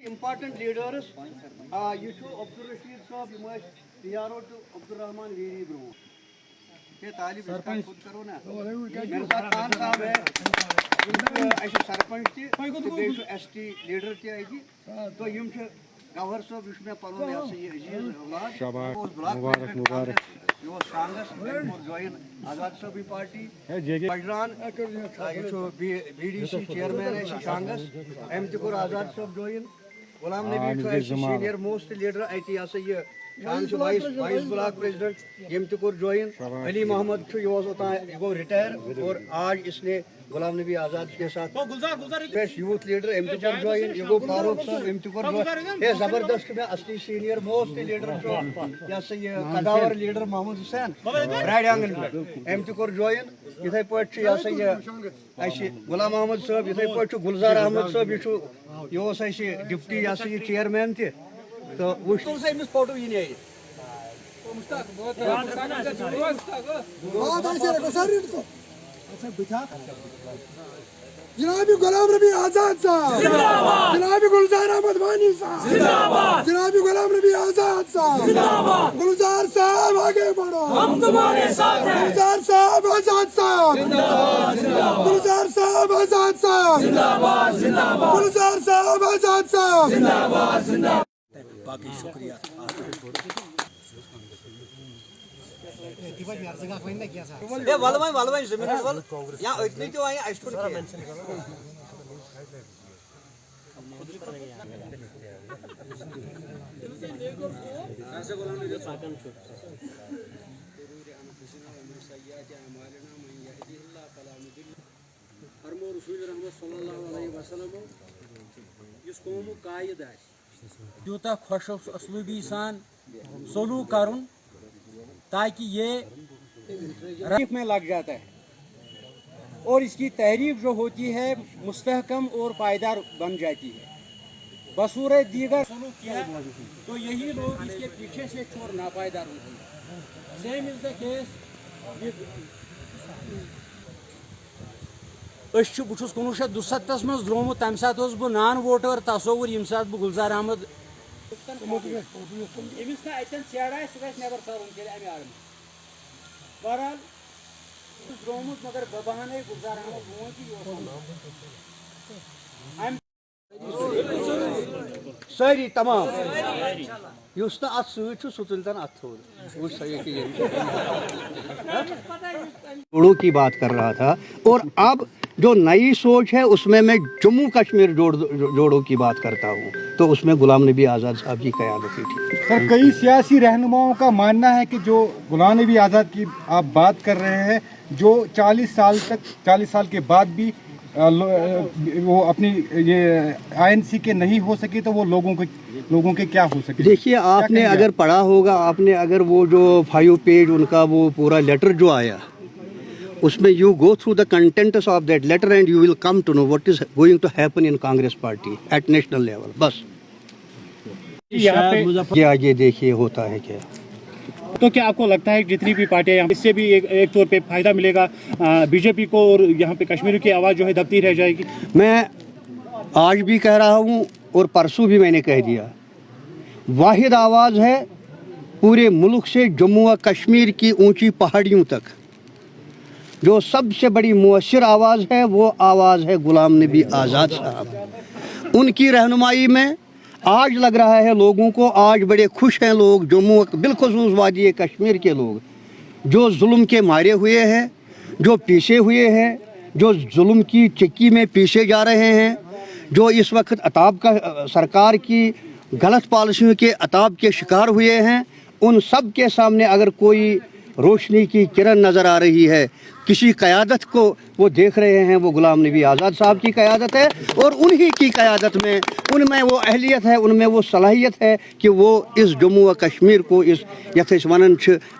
Important leaders, you show Abdul Rashid Saab, you must PRO to Abdul Rahman Veri Bro. ये तालिब इसका खुद करो ना मेरे साथ खान साहब है ऐसे सरपंच थी तो बेशु एसटी लीडर थी आएगी तो यूं से गवर्नर साहब इसमें पढ़ो ऐसे ये अजीज औलाद मुबारक मुबारक यो कांग्रेस और जॉइन आजाद सभी पार्टी पजरान ये बीडीसी चेयरमैन है कांग्रेस एमतिकुर आजाद सब join Ghulam Nabi senior most leader ऐति ऐसे ये vice block president M Tukur join Ali Mohammad गो रिटायर और आज इसने गुलाम नबी आजाद के साथ fresh youth leader M Tukur join ये गो फारूक साहब एम तुकुर ये जबरदस्त में असली सीनियर मोस्ट लीडर जो जैसे ये कदावर लीडर मोहम्मद हुसैन राइड आंगन एम तुकुर जॉइन इथे पट जैसे ये ऐसे गुलाम अहमद साहब इथे पट गुलजार अहमद साहब ये ऐसे डिप्टी जैसे ये चेयरमैन थे तो वो फोटो ही नहीं जनाबी गुलाम नबी आजाद साहब, जनाबी गुलजार अहमद वानी साहब, जनाबी गुलाम नबी आजाद साहब, गुलजार साहब आगे बढ़ो, हम तुम्हारे साथ हैं, गुलजार साहब आजाद साहब, गुलजार साहब आजाद साहब, गुलजार साहब आजाद साहब। बाकी शुक्रिया ये वालवाई जमीन वाल यहाँ इतनी क्यों आई आइसफुल किया यूता खुश असलूबी सान सलूक करुन ताकि ये तहरीफ में लग जाता है और इसकी तहरीफ जो होती है मुस्तहकम और पायदार बन जाती है बसूरे दीगर सलूक किया तो यही लोग इसके पीछे से छोड़ नापायदार होते हैं। सेम इज द केस बहुत 1977 मज द्रोमुत तम सात बह नॉन वोटर तस्वुर यम सात बह गुलजार अहमद अमिस ना अतन सेड़ सह नबर तरुन बहरहाल द्रोमुत मगर बहाने गुलजार अहमद सारी तमाम युस ना अत सह तुलतन अत जोड़ों की बात कर रहा था और अब जो नई सोच है उसमें मैं जम्मू कश्मीर जोड़ों की बात करता हूँ तो उसमें गुलाम नबी आज़ाद साहब की क़यादत थी। सर कई सियासी रहनुमाओं का मानना है कि जो गुलाम नबी आज़ाद की आप बात कर रहे हैं जो 40 साल के बाद भी वो अपनी ये आईएनसी के नहीं हो सके तो वो लोगों के क्या हो सके। देखिए आपने अगर पढ़ा होगा आपने अगर वो जो 5 पेज उनका वो पूरा लेटर जो आया उसमें you go through the contents of that letter and you will come to know what is going to happen in Congress party at national level. बस ये आगे देखिए होता है क्या। तो क्या आपको लगता है जितनी भी पार्टियां इससे भी एक तौर पे फायदा मिलेगा बीजेपी को और यहाँ पे कश्मीर की आवाज़ जो है दबती रह जाएगी। मैं आज भी कह रहा हूँ और परसों भी मैंने कह दिया वाहिद आवाज़ है पूरे मुल्क से जम्मू व कश्मीर की ऊंची पहाड़ियों तक जो सबसे बड़ी मुअस्सिर आवाज़ है वो आवाज़ है गुलाम नबी आज़ाद साहब। उनकी रहनुमाई में आज लग रहा है लोगों को आज बड़े खुश हैं लोग जम्मू बिलखुसूस वादी कश्मीर के लोग जो जुल्म के मारे हुए हैं जो पीछे हुए हैं जो जुल्म की चक्की में पीछे जा रहे हैं जो इस वक्त अताब का सरकार की गलत पॉलिसियों के अताब के शिकार हुए हैं उन सब के सामने अगर कोई रोशनी की किरण नज़र आ रही है किसी क़यादत को वो देख रहे हैं वो गुलाम नबी आज़ाद साहब की क़यादत है और उन्हीं की क़यादत में उनमें वो अहलियत है उनमें वो सलाहियत है कि वो इस जम्मू व कश्मीर को इस यथ वन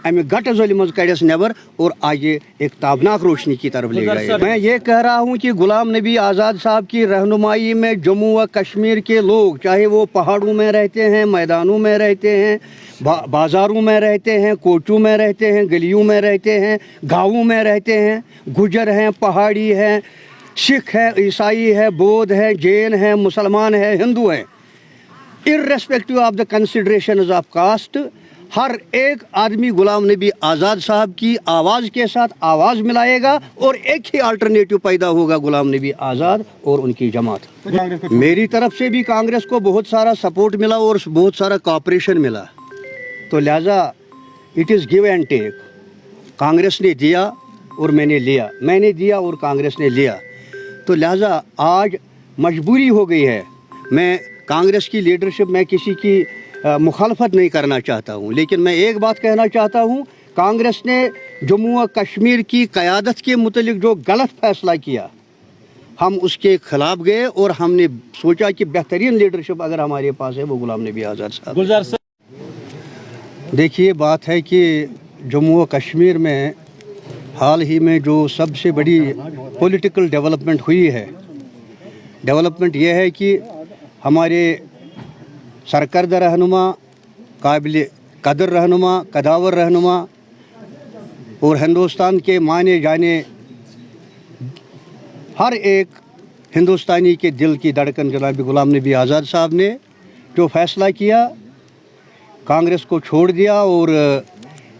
अमे गट ज़ोल मज कड़स नबर और आगे एक ताबनाक रोशनी की तरफ ले जाए। मैं ये कह रहा हूँ कि गुलाम नबी आज़ाद साहब की रहनुमाई में जम्मू व कश्मीर के लोग चाहे वो पहाड़ों में रहते हैं मैदानों में रहते हैं बाज़ारों में रहते हैं कोचों में रहते हैं गलियों में रहते हैं गाँवों में रहते हैं गुजर हैं पहाड़ी हैं सिख है ईसाई है बौद्ध है जैन है मुसलमान है हिंदू है irrespective of the considerations of caste, हर एक आदमी गुलाम नबी आज़ाद साहब की आवाज़ के साथ आवाज़ मिलाएगा और एक ही अल्टरनेटिव पैदा होगा, गुलाम नबी आज़ाद और उनकी जमात। मेरी तरफ से भी कांग्रेस को बहुत सारा सपोर्ट मिला और बहुत सारा कॉपरेशन मिला, तो लिहाजा it is give and take. Congress ने दिया और मैंने लिया, मैंने दिया और कांग्रेस ने लिया, तो लिहाजा आज मजबूरी हो गई है। मैं कांग्रेस की लीडरशिप, मैं किसी की मुखालफत नहीं करना चाहता हूँ, लेकिन मैं एक बात कहना चाहता हूँ, कांग्रेस ने जम्मू व कश्मीर की क़यादत के मुतलिक जो गलत फैसला किया, हम उसके ख़िलाफ़ गए और हमने सोचा कि बेहतरीन लीडरशिप अगर हमारे पास है वो गुलाम नबी आज़ाद साहब। गुलजार साहब, देखिए, बात है कि जम्मू व कश्मीर में हाल ही में जो सबसे बड़ी पॉलिटिकल डेवलपमेंट हुई है, डेवलपमेंट ये है कि हमारे सरकर्द रहनुमा, काबिल कदर रहनुमा, कदावर रहनुमा और हिंदुस्तान के माने जाने हर एक हिंदुस्तानी के दिल की धड़कन जनाब गुलाम नबी आज़ाद साहब ने जो फ़ैसला किया, कांग्रेस को छोड़ दिया और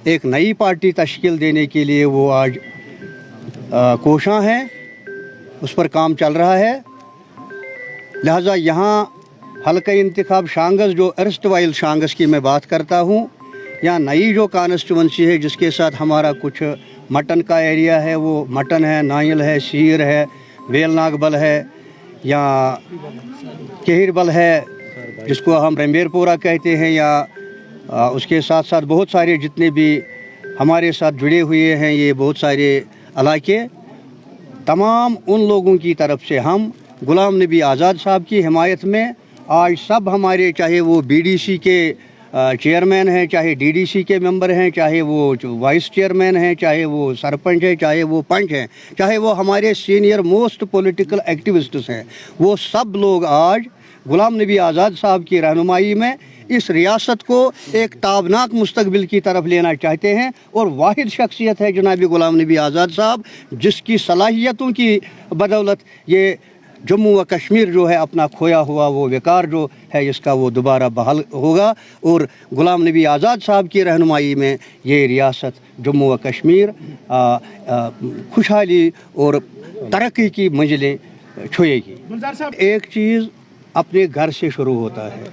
एक नई पार्टी तश्कील देने के लिए वो आज कोशां हैं, उस पर काम चल रहा है। लिहाजा यहाँ हल्का इंतखाब शांगस, जो अर्स्टवाइल शांगस की मैं बात करता हूँ, यहाँ नई जो कॉन्स्टिट्यूंसी है जिसके साथ हमारा कुछ मटन का एरिया है, वो मटन है, नाइल है, शीर है, बेलनागबल है, या केहिरबल है जिसको हम रंबेरपोरा कहते हैं, या उसके साथ साथ बहुत सारे जितने भी हमारे साथ जुड़े हुए हैं ये बहुत सारे इलाके, तमाम उन लोगों की तरफ से हम गुलाम नबी आज़ाद साहब की हिमायत में आज सब हमारे, चाहे वो बीडीसी के चेयरमैन हैं, चाहे डीडीसी के मेंबर हैं, चाहे वो वाइस चेयरमैन हैं, चाहे वो सरपंच है, चाहे वो पंच हैं, चाहे वो हमारे सीनियर मोस्ट पॉलिटिकल एक्टिविस्ट्स हैं, वो सब लोग आज गुलाम नबी आज़ाद साहब की रहनुमाई में इस रियासत को एक ताबनाक मुस्तकबिल की तरफ लेना चाहते हैं। और वाहिद शख्सियत है जनाब गुलाम नबी आज़ाद साहब, जिसकी सलाहियतों की बदौलत ये जम्मू व कश्मीर जो है अपना खोया हुआ वो विकार जो है इसका वो दोबारा बहाल होगा, और गुलाम नबी आज़ाद साहब की रहनुमाई में ये रियासत जम्मू व कश्मीर खुशहाली और तरक्की की मंजिलें छुएगी। एक चीज़ अपने घर से शुरू होता है,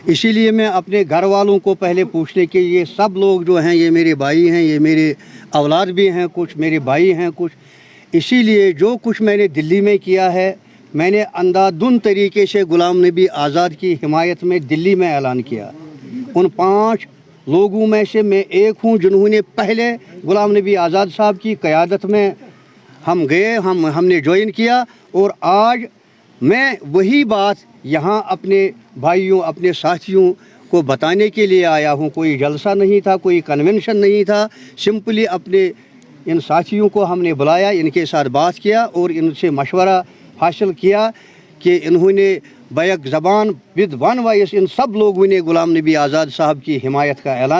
इसीलिए मैं अपने घर वालों को पहले पूछने के, ये सब लोग जो हैं ये मेरे भाई हैं, ये मेरे औलाद भी हैं, कुछ मेरे भाई हैं कुछ, इसीलिए जो कुछ मैंने दिल्ली में किया है, मैंने अंधाधुन तरीके से गुलाम नबी आज़ाद की हिमायत में दिल्ली में ऐलान किया। उन 5 लोगों में से मैं एक हूँ जिन्होंने पहले गुलाम नबी आज़ाद साहब की क़यादत में हम गए, हमने ज्वाइन किया, और आज मैं वही बात यहाँ अपने भाइयों, अपने साथियों को बताने के लिए आया हूँ। कोई जलसा नहीं था, कोई कन्वेंशन नहीं था, सिंपली अपने इन साथियों को हमने बुलाया, इनके साथ बात किया और इनसे मशवरा हासिल किया कि इन्होंने बैक ज़बान विद वन वॉइस इन सब लोगों ने गुलाम नबी आज़ाद साहब की हिमायत का ऐलान